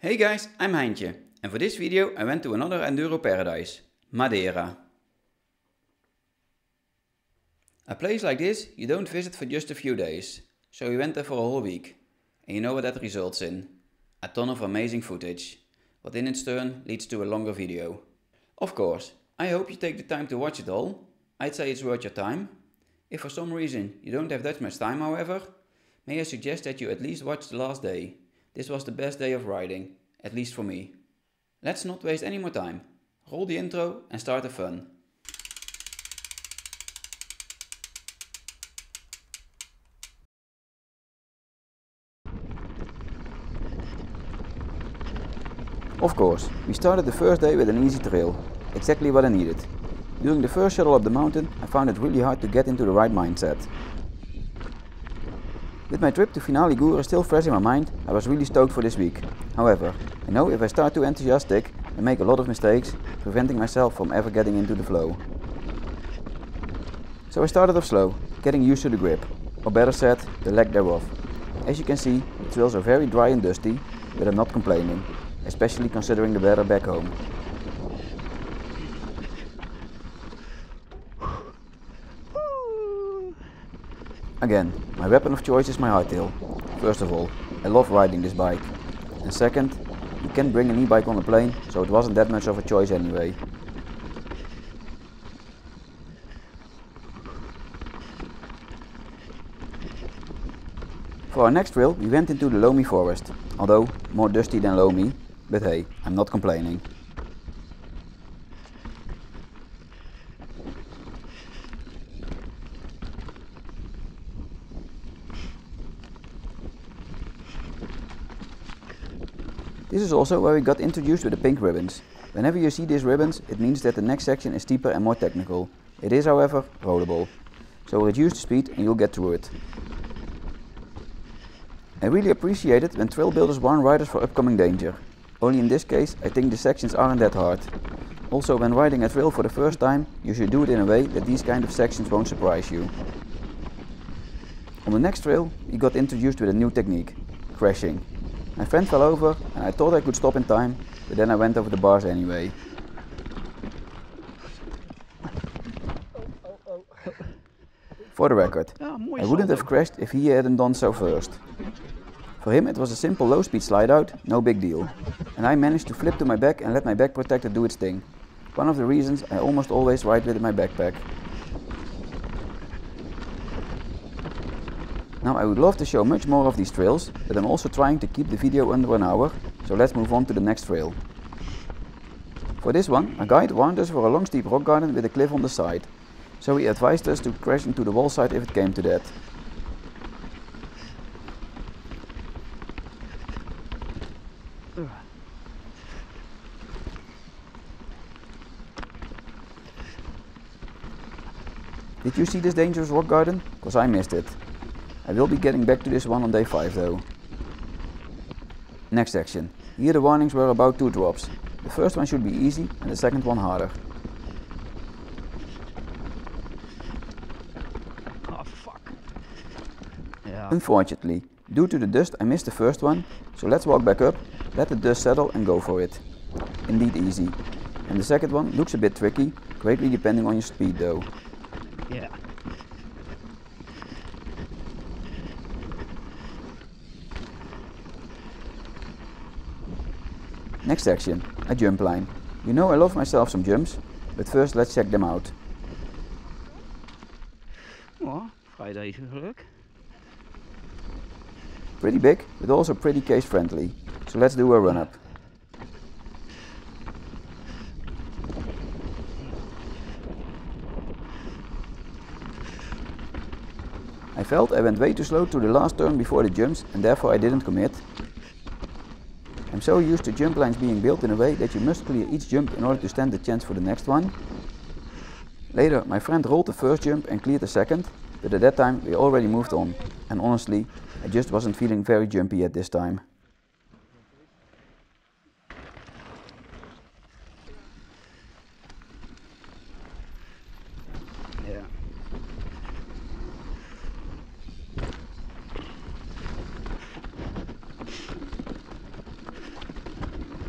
Hey guys, I'm Heintje, and for this video I went to another Enduro paradise, Madeira. A place like this you don't visit for just a few days, so we went there for a whole week. And you know what that results in? A ton of amazing footage, what in its turn leads to a longer video. Of course, I hope you take the time to watch it all. I'd say it's worth your time. If for some reason you don't have that much time however, may I suggest that you at least watch the last day. This was the best day of riding, at least for me. Let's not waste any more time. Roll the intro and start the fun. Of course, we started the first day with an easy trail, exactly what I needed. During the first shuttle up the mountain, I found it really hard to get into the right mindset. With my trip to Finale Gura still fresh in my mind, I was really stoked for this week. However, I know if I start too enthusiastic, I make a lot of mistakes, preventing myself from ever getting into the flow. So I started off slow, getting used to the grip, or better said, the lack thereof. As you can see, the trails are very dry and dusty, but I'm not complaining, especially considering the weather back home. Again, my weapon of choice is my hardtail. First of all, I love riding this bike. And second, you can't bring an e-bike on a plane, so it wasn't that much of a choice anyway. For our next trail we went into the loamy forest, although more dusty than loamy, but hey, I'm not complaining. This is also where we got introduced with the pink ribbons. Whenever you see these ribbons, it means that the next section is steeper and more technical. It is, however, rollable. So reduce the speed and you'll get through it. I really appreciate it when trail builders warn riders for upcoming danger. Only in this case, I think the sections aren't that hard. Also, when riding a trail for the first time, you should do it in a way that these kind of sections won't surprise you. On the next trail, we got introduced with a new technique, crashing. My friend fell over and I thought I could stop in time, but then I went over the bars anyway. For the record, I wouldn't have crashed if he hadn't done so first. For him it was a simple low speed slide out, no big deal. And I managed to flip to my back and let my back protector do its thing. One of the reasons I almost always ride with my backpack. Now I would love to show much more of these trails, but I'm also trying to keep the video under an hour, so let's move on to the next trail. For this one, a guide warned us for a long steep rock garden with a cliff on the side, so he advised us to crash into the wall side if it came to that. Did you see this dangerous rock garden? Cause I missed it. I will be getting back to this one on day 5 though. Next section. Here the warnings were about 2 drops. The first one should be easy and the second one harder. Oh fuck. Yeah. Unfortunately, due to the dust I missed the first one, so let's walk back up, let the dust settle and go for it. Indeed easy. And the second one looks a bit tricky, greatly depending on your speed though. Yeah. Next section, a jump line. You know I love myself some jumps, but first let's check them out. Oh, vrij degelijk. Pretty big, but also pretty case friendly. So let's do a run up. I felt I went way too slow to the last turn before the jumps and therefore I didn't commit. I'm so used to jump lines being built in a way that you must clear each jump in order to stand the chance for the next one. Later my friend rolled the first jump and cleared the second, but at that time we already moved on, and honestly I just wasn't feeling very jumpy at this time. Yeah.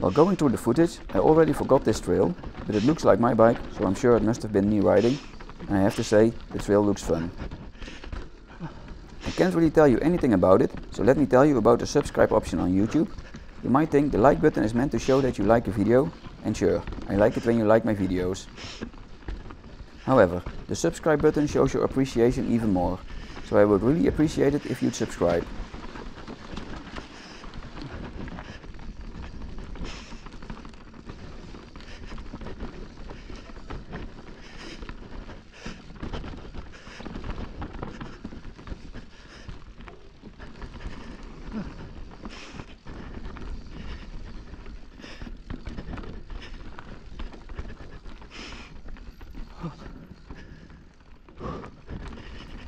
While going through the footage, I already forgot this trail, but it looks like my bike, so I'm sure it must have been me riding, and I have to say, the trail looks fun. I can't really tell you anything about it, so let me tell you about the subscribe option on YouTube. You might think the like button is meant to show that you like a video, and sure, I like it when you like my videos. However, the subscribe button shows your appreciation even more, so I would really appreciate it if you'd subscribe.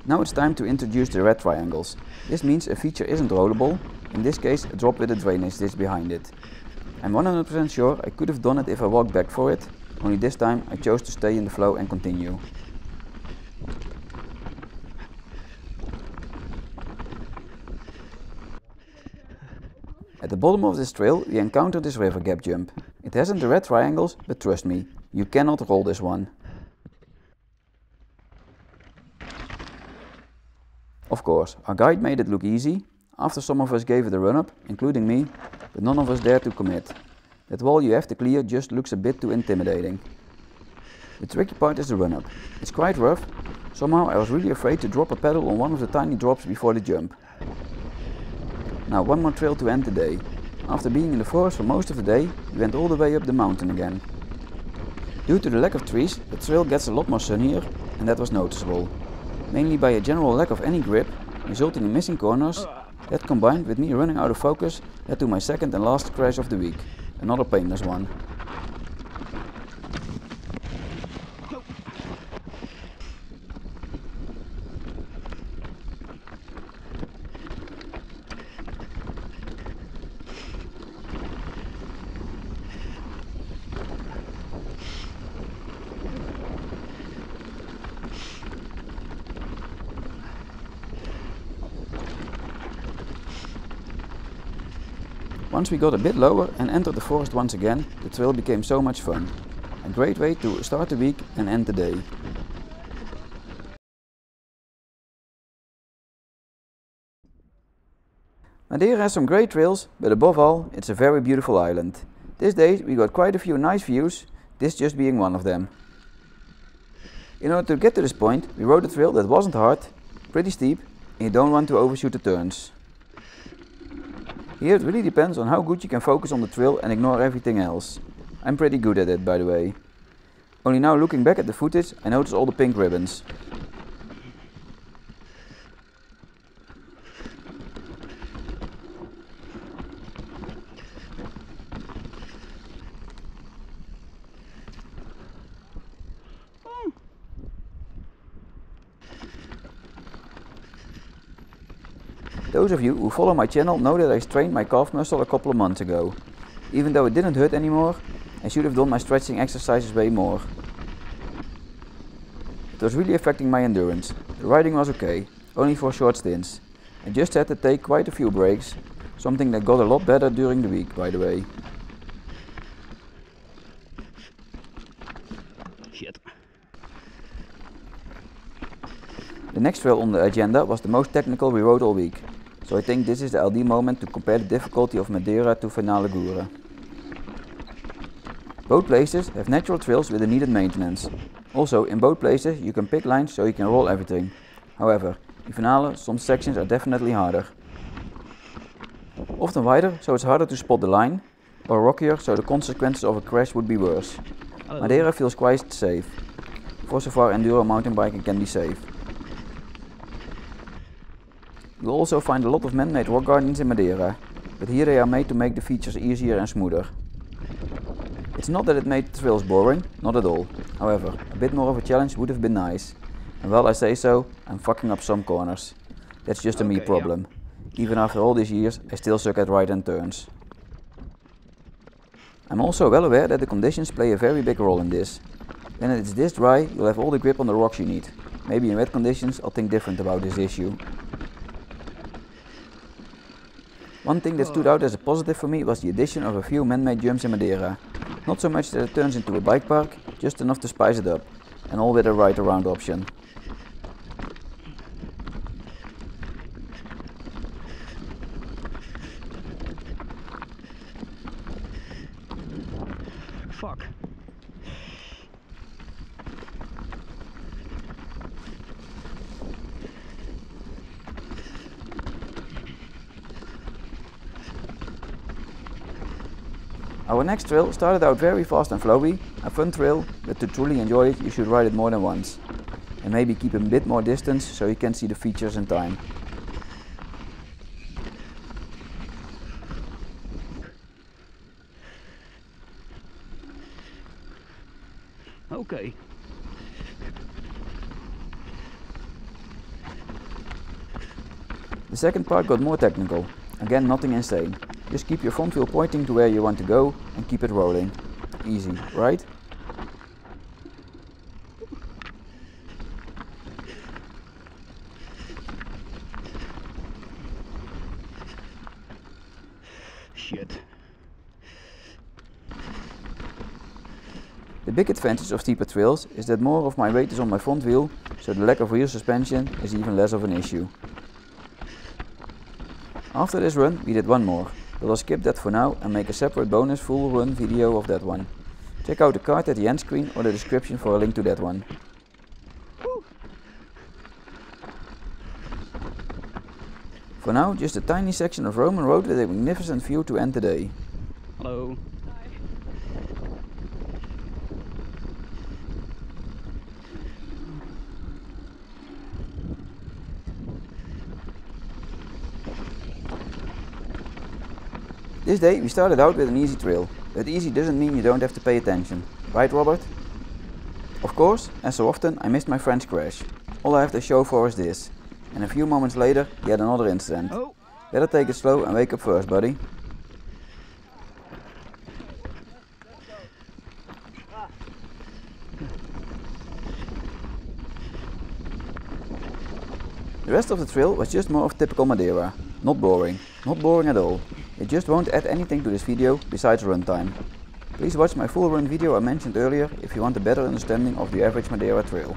Now it's time to introduce the red triangles. This means a feature isn't rollable, in this case a drop with a drainage ditch behind it. I'm 100% sure I could have done it if I walked back for it, only this time I chose to stay in the flow and continue. At the bottom of this trail we encounter this river gap jump. It hasn't the red triangles, but trust me, you cannot roll this one. Of course, our guide made it look easy, after some of us gave it a run up, including me, but none of us dared to commit. That wall you have to clear just looks a bit too intimidating. The tricky part is the run up. It's quite rough, somehow I was really afraid to drop a pedal on one of the tiny drops before the jump. Now one more trail to end the day. After being in the forest for most of the day, we went all the way up the mountain again. Due to the lack of trees, the trail gets a lot more sunnier, and that was noticeable. Mainly by a general lack of any grip, resulting in missing corners. That combined with me running out of focus led to my second and last crash of the week. Another painless one. Once we got a bit lower and entered the forest once again, the trail became so much fun. A great way to start the week and end the day. Madeira has some great trails, but above all, it's a very beautiful island. This day we got quite a few nice views, this just being one of them. In order to get to this point, we rode a trail that wasn't hard, pretty steep, and you don't want to overshoot the turns. Here it really depends on how good you can focus on the trail and ignore everything else. I'm pretty good at it, by the way. Only now looking back at the footage, I notice all the pink ribbons. Those of you who follow my channel know that I strained my calf muscle a couple of months ago. Even though it didn't hurt anymore, I should have done my stretching exercises way more. It was really affecting my endurance. The riding was okay, only for short stints. I just had to take quite a few breaks, something that got a lot better during the week, by the way. Shit. The next trail on the agenda was the most technical we rode all week. So I think this is the LD moment to compare the difficulty of Madeira to Finale Gura. Both places have natural trails with the needed maintenance. Also, in both places you can pick lines so you can roll everything. However, in Finale some sections are definitely harder. Often wider, so it's harder to spot the line, or rockier, so the consequences of a crash would be worse. Madeira feels quite safe. For so far enduro mountain biking can be safe. You'll also find a lot of man-made rock gardens in Madeira, but here they are made to make the features easier and smoother. It's not that it made the trails boring, not at all. However, a bit more of a challenge would have been nice. And while I say so, I'm fucking up some corners. That's just a me problem. Yeah. Even after all these years, I still suck at right-hand turns. I'm also well aware that the conditions play a very big role in this. When it's this dry, you'll have all the grip on the rocks you need. Maybe in wet conditions I'll think different about this issue. One thing that stood out as a positive for me was the addition of a few man-made jumps in Madeira. Not so much that it turns into a bike park, just enough to spice it up, and all with a ride around option. Fuck. Our next trail started out very fast and flowy, a fun trail, but to truly enjoy it you should ride it more than once. And maybe keep a bit more distance so you can see the features in time. Okay. The second part got more technical. Again, nothing insane. Just keep your front wheel pointing to where you want to go and keep it rolling. Easy, right? Shit. The big advantage of steeper trails is that more of my weight is on my front wheel, so the lack of rear suspension is even less of an issue. After this run we did one more, but I'll skip that for now and make a separate bonus full run video of that one. Check out the card at the end screen or the description for a link to that one. For now, just a tiny section of Roman road with a magnificent view to end the day. Hello. This day we started out with an easy trail, but easy doesn't mean you don't have to pay attention. Right, Robert? Of course, as so often, I missed my friend's crash. All I have to show for is this. And a few moments later, yet another incident. Oh. Better take it slow and wake up first, buddy. The rest of the trail was just more of typical Madeira. Not boring. Not boring at all. It just won't add anything to this video besides runtime. Please watch my full run video I mentioned earlier if you want a better understanding of the average Madeira trail.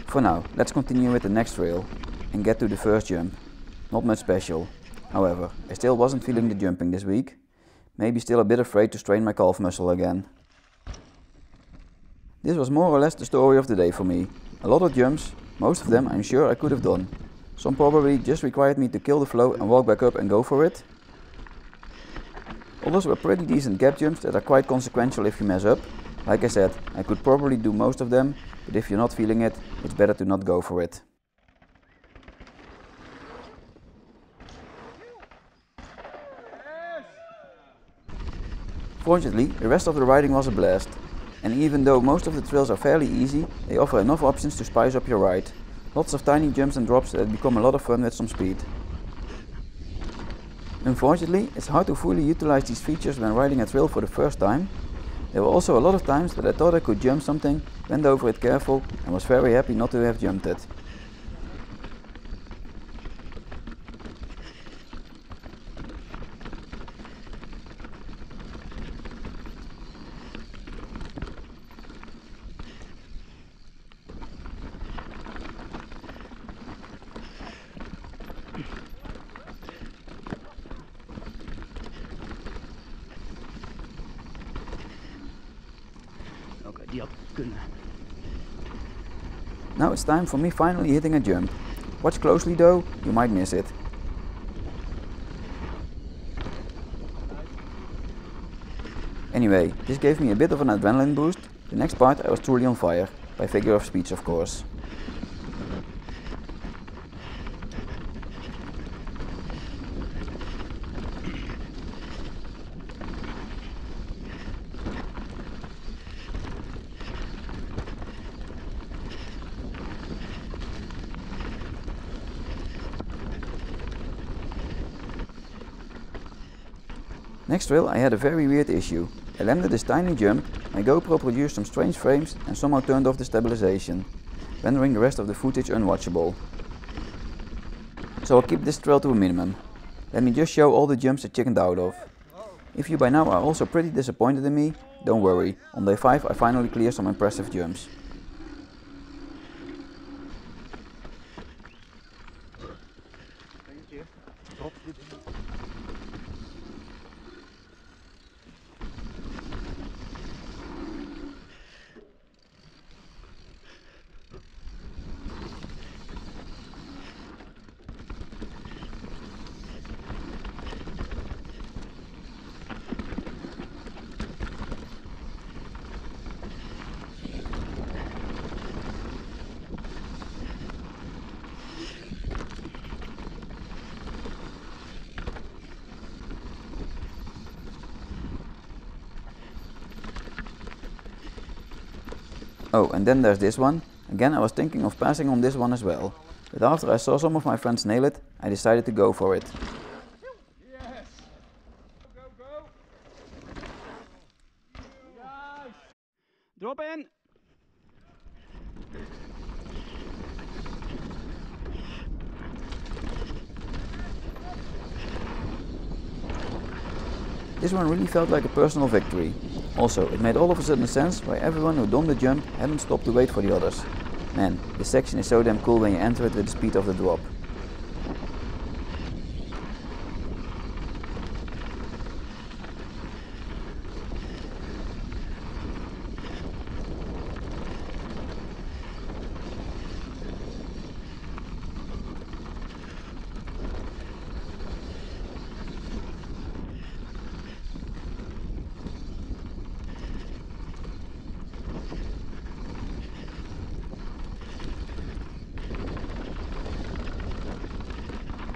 For now, let's continue with the next trail and get to the first jump. Not much special. However, I still wasn't feeling the jumping this week. Maybe still a bit afraid to strain my calf muscle again. This was more or less the story of the day for me. A lot of jumps, most of them I'm sure I could have done. Some probably just required me to kill the flow and walk back up and go for it. Others were pretty decent gap jumps that are quite consequential if you mess up. Like I said, I could probably do most of them, but if you're not feeling it, it's better to not go for it. Fortunately, the rest of the riding was a blast. And even though most of the trails are fairly easy, they offer enough options to spice up your ride. Lots of tiny jumps and drops that become a lot of fun with some speed. Unfortunately, it's hard to fully utilize these features when riding a trail for the first time. There were also a lot of times that I thought I could jump something, went over it careful and was very happy not to have jumped it. Oké, die had kunnen. Now it's time for me finally hitting a jump. Watch closely though, you might miss it. Anyway, this gave me a bit of an adrenaline boost. The next part I was truly on fire, by figure of speech of course. Next trail I had a very weird issue. I landed this tiny jump, my GoPro produced some strange frames and somehow turned off the stabilization, rendering the rest of the footage unwatchable. So I'll keep this trail to a minimum. Let me just show all the jumps I chickened out of. If you by now are also pretty disappointed in me, don't worry, on day 5 I finally cleared some impressive jumps. Oh, and then there's this one. Again, I was thinking of passing on this one as well. But after I saw some of my friends nail it, I decided to go for it. Yes! Go, go! Yes! Drop in! This one really felt like a personal victory. Also, it made all of a sudden sense why everyone who done the jump hadn't stopped to wait for the others. Man, this section is so damn cool when you enter it with the speed of the drop.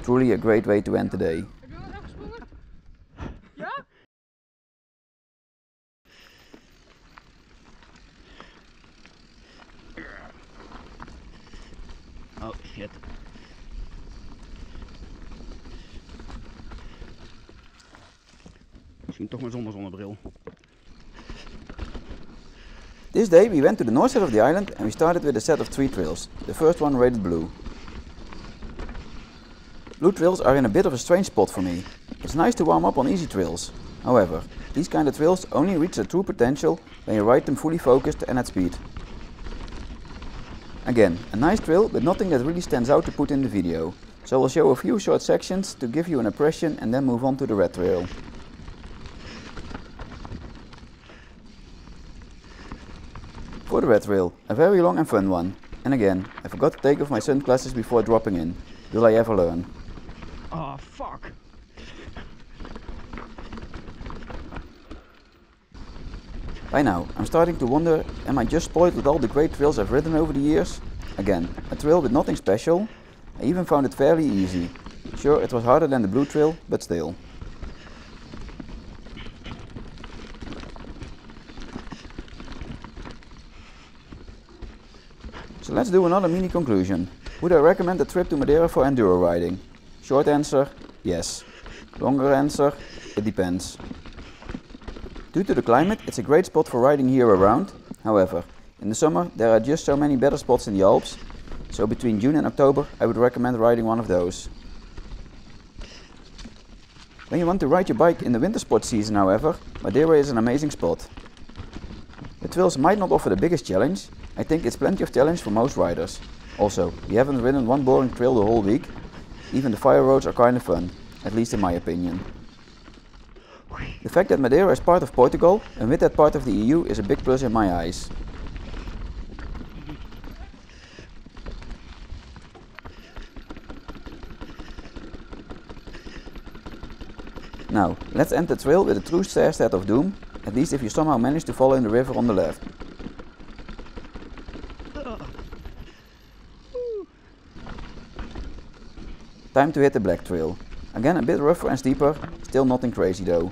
Truly a great way to end the day. Heb je al even gesprongen? Ja? Oh shit. Misschien toch maar zonder zonnebril. This day we went to the north side of the island and we started with a set of 3 trails. The first one rated blue. Blue trails are in a bit of a strange spot for me. It's nice to warm up on easy trails. However, these kind of trails only reach their true potential when you ride them fully focused and at speed. Again, a nice trail but nothing that really stands out to put in the video. So I'll show a few short sections to give you an impression and then move on to the red trail. For the red trail, a very long and fun one. And again, I forgot to take off my sunglasses before dropping in. Will I ever learn? Oh fuck. By now, I'm starting to wonder, am I just spoiled with all the great trails I've ridden over the years? Again, a trail with nothing special. I even found it fairly easy. Sure, it was harder than the blue trail, but still. So let's do another mini conclusion. Would I recommend a trip to Madeira for enduro riding? Short answer, yes. Longer answer, it depends. Due to the climate, it's a great spot for riding year-round. However, in the summer there are just so many better spots in the Alps, so between June and October I would recommend riding one of those. When you want to ride your bike in the winter sports season, however, Madeira is an amazing spot. The trails might not offer the biggest challenge. I think it's plenty of challenge for most riders. Also, we haven't ridden one boring trail the whole week. Even the fire roads are kind of fun, at least in my opinion. The fact that Madeira is part of Portugal and with that part of the EU is a big plus in my eyes. Now, let's end the trail with a true stair-step of doom, at least if you somehow manage to follow in the river on the left. Time to hit the black trail. Again a bit rougher and steeper, still nothing crazy though.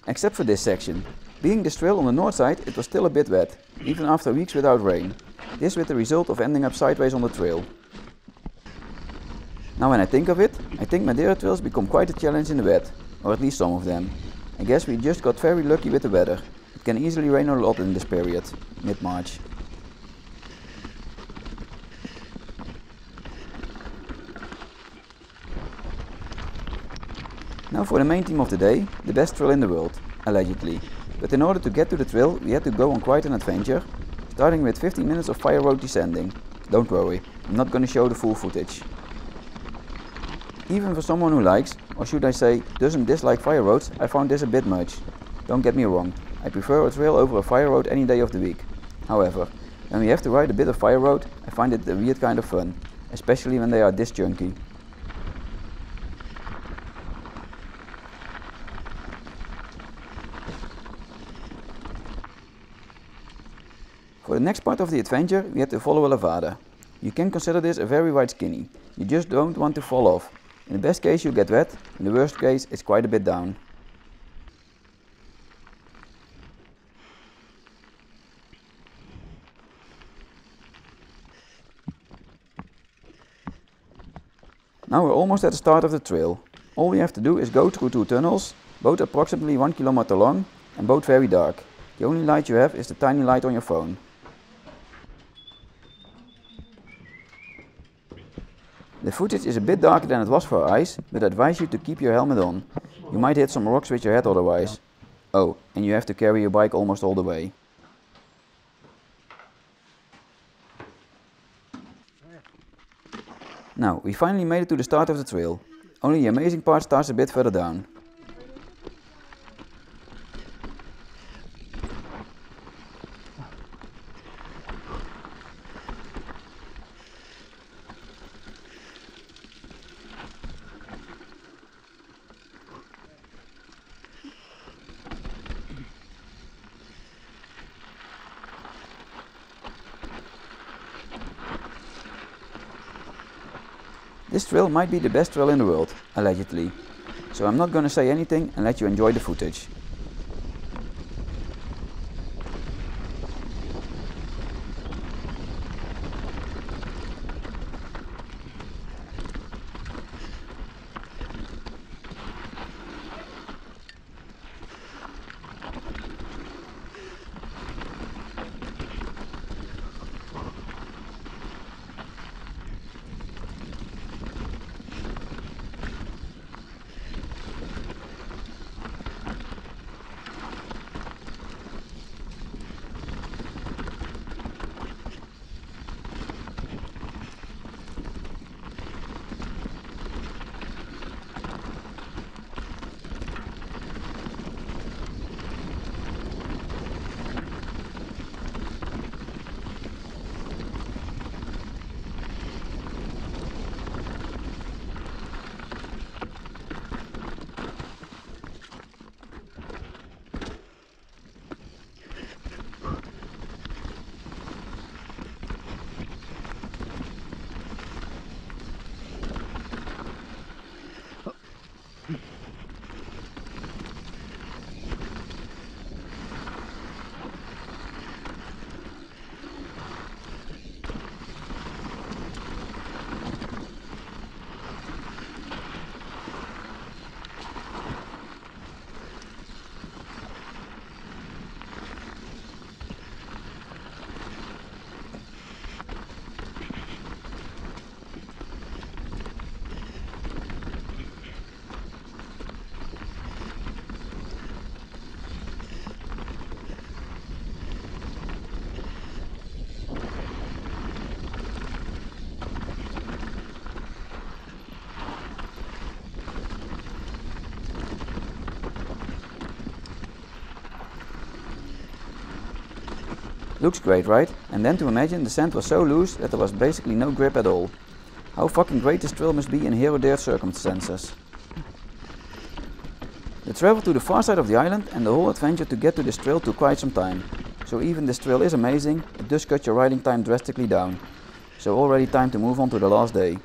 Except for this section. Being this trail on the north side, it was still a bit wet, even after weeks without rain. This with the result of ending up sideways on the trail. Now when I think of it, I think Madeira trails become quite a challenge in the wet, or at least some of them. I guess we just got very lucky with the weather. It can easily rain a lot in this period, mid-March. Now for the main theme of the day, the best trail in the world, allegedly. But in order to get to the trail we had to go on quite an adventure, starting with 15 minutes of fire road descending. Don't worry, I'm not gonna show the full footage. Even for someone who likes, or should I say, doesn't dislike fire roads, I found this a bit much. Don't get me wrong, I prefer a trail over a fire road any day of the week. However, when we have to ride a bit of fire road, I find it a weird kind of fun, especially when they are this chunky. For the next part of the adventure we had to follow a lavada. You can consider this a very wide skinny, you just don't want to fall off. In the best case you get wet, in the worst case it's quite a bit down. Now we're almost at the start of the trail. All we have to do is go through 2 tunnels, both approximately 1 kilometer long and both very dark. The only light you have is the tiny light on your phone. The footage is a bit darker than it was for our eyes, but I advise you to keep your helmet on. You might hit some rocks with your head otherwise. Oh, and you have to carry your bike almost all the way. Now, we finally made it to the start of the trail. Only the amazing part starts a bit further down. This trail might be the best trail in the world, allegedly. So I'm not gonna say anything and let you enjoy the footage. Looks great, right? And then to imagine the sand was so loose that there was basically no grip at all. How fucking great this trail must be in here or there circumstances. The travel to the far side of the island and the whole adventure to get to this trail took quite some time. So even this trail is amazing, it does cut your riding time drastically down. So already time to move on to the last day.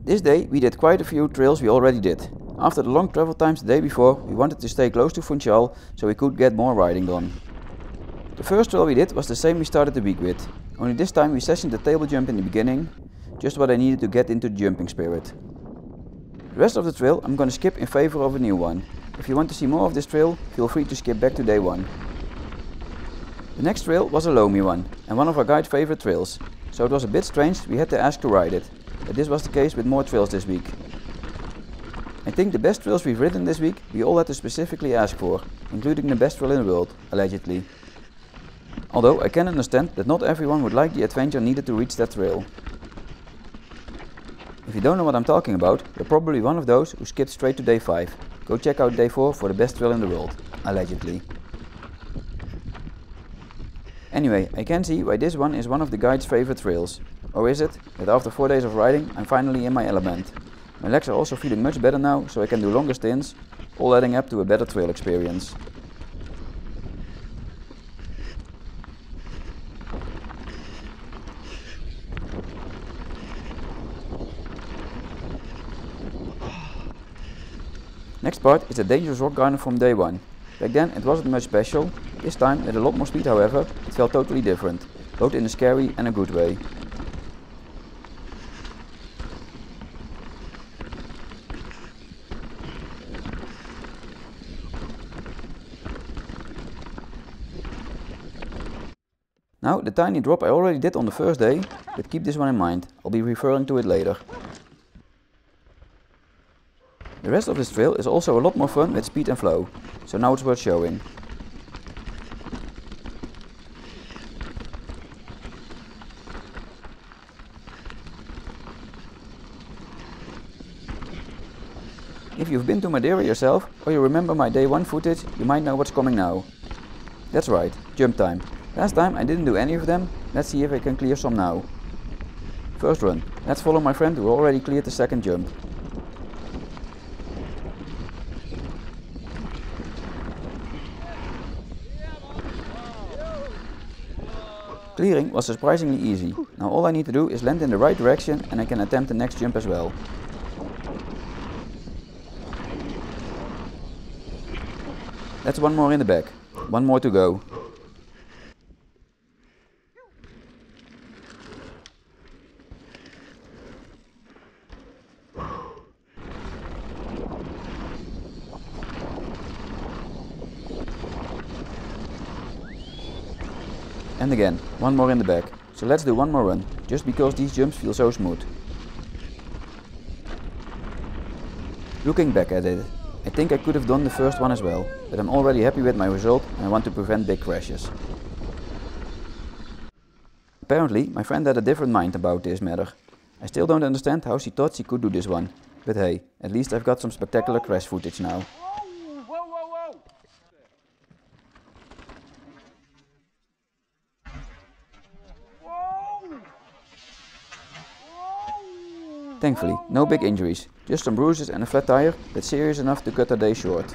This day we did quite a few trails we already did. After the long travel times the day before, we wanted to stay close to Funchal so we could get more riding done. The first trail we did was the same we started the week with, only this time we sessioned the table jump in the beginning, just what I needed to get into the jumping spirit. The rest of the trail I'm gonna skip in favor of a new one. If you want to see more of this trail, feel free to skip back to day 1. The next trail was a loamy one, and one of our guide's favorite trails, so it was a bit strange we had to ask to ride it, but this was the case with more trails this week. I think the best trails we've ridden this week we all had to specifically ask for, including the best trail in the world, allegedly. Although I can understand that not everyone would like the adventure needed to reach that trail. If you don't know what I'm talking about, you're probably one of those who skipped straight to day 5. Go check out day 4 for the best trail in the world, allegedly. Anyway, I can see why this one is one of the guide's favorite trails. Or is it that after 4 days of riding I'm finally in my element? My legs are also feeling much better now, so I can do longer stints, all adding up to a better trail experience. Next part is the dangerous rock garden from day 1. Back then it wasn't much special, this time with a lot more speed however, it felt totally different, both in a scary and a good way. Now the tiny drop I already did on the first day, but keep this one in mind, I'll be referring to it later. The rest of this trail is also a lot more fun with speed and flow, so now it's worth showing. If you've been to Madeira yourself, or you remember my day 1 footage, you might know what's coming now. That's right, jump time. Last time I didn't do any of them, let's see if I can clear some now. First run, let's follow my friend who already cleared the second jump. Clearing was surprisingly easy. Now all I need to do is land in the right direction and I can attempt the next jump as well. That's one more in the back. One more to go. And again, one more in the back. So let's do one more run, just because these jumps feel so smooth. Looking back at it, I think I could have done the first one as well, but I'm already happy with my result and I want to prevent big crashes. Apparently, my friend had a different mind about this matter. I still don't understand how she thought she could do this one, but hey, at least I've got some spectacular crash footage now. Thankfully, no big injuries, just some bruises and a flat tire, but serious enough to cut our day short.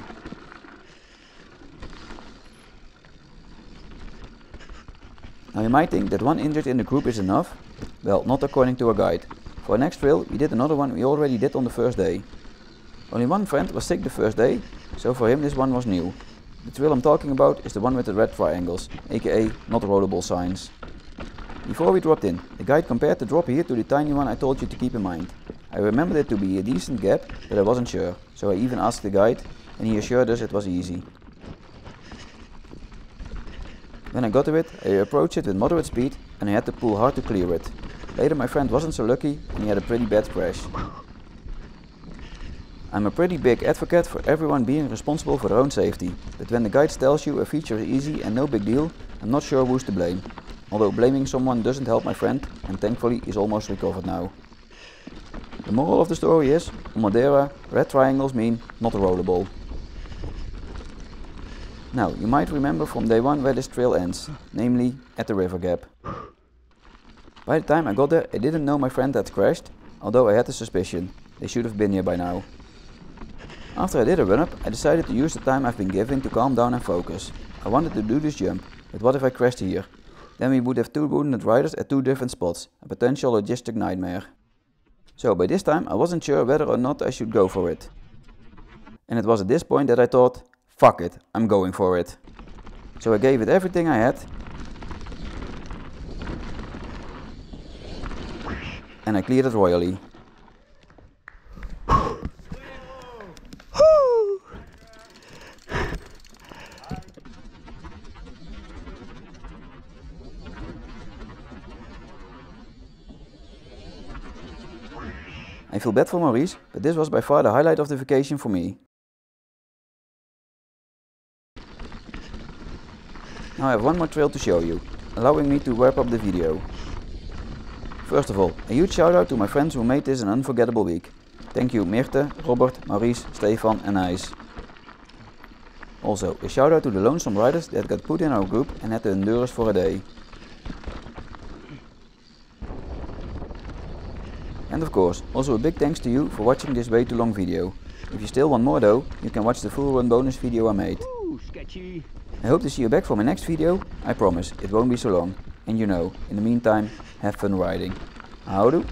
Now you might think that one injured in the group is enough. Well, not according to our guide. For our next trail we did another one we already did on the first day. Only one friend was sick the first day, so for him this one was new. The trail I'm talking about is the one with the red triangles, aka not rollable signs. Before we dropped in, the guide compared the drop here to the tiny one I told you to keep in mind. I remembered it to be a decent gap, but I wasn't sure, so I even asked the guide, and he assured us it was easy. When I got to it, I approached it with moderate speed, and I had to pull hard to clear it. Later my friend wasn't so lucky, and he had a pretty bad crash. I'm a pretty big advocate for everyone being responsible for their own safety, but when the guide tells you a feature is easy and no big deal, I'm not sure who's to blame. Although blaming someone doesn't help my friend, and thankfully he's almost recovered now. The moral of the story is, on Madeira, red triangles mean not rollable. Now, you might remember from day 1 where this trail ends, namely at the river gap. By the time I got there, I didn't know my friend had crashed, although I had a suspicion. They should have been here by now. After I did a run-up, I decided to use the time I've been given to calm down and focus. I wanted to do this jump, but what if I crashed here? Then we would have 2 wounded riders at 2 different spots, a potential logistic nightmare. So by this time I wasn't sure whether or not I should go for it. And it was at this point that I thought, fuck it, I'm going for it. So I gave it everything I had. And I cleared it royally. I feel bad for Maurice, but this was by far the highlight of the vacation for me. Now I have one more trail to show you, allowing me to wrap up the video. First of all, a huge shout out to my friends who made this an unforgettable week. Thank you Mirte, Robert, Maurice, Stefan and Ice. Also, a shout out to the lonesome riders that got put in our group and had to endure us for a day. And of course, also a big thanks to you for watching this way too long video. If you still want more though, you can watch the full run bonus video I made. Ooh, sketchy. I hope to see you back for my next video. I promise, it won't be so long. And you know, in the meantime, have fun riding. Houdoe!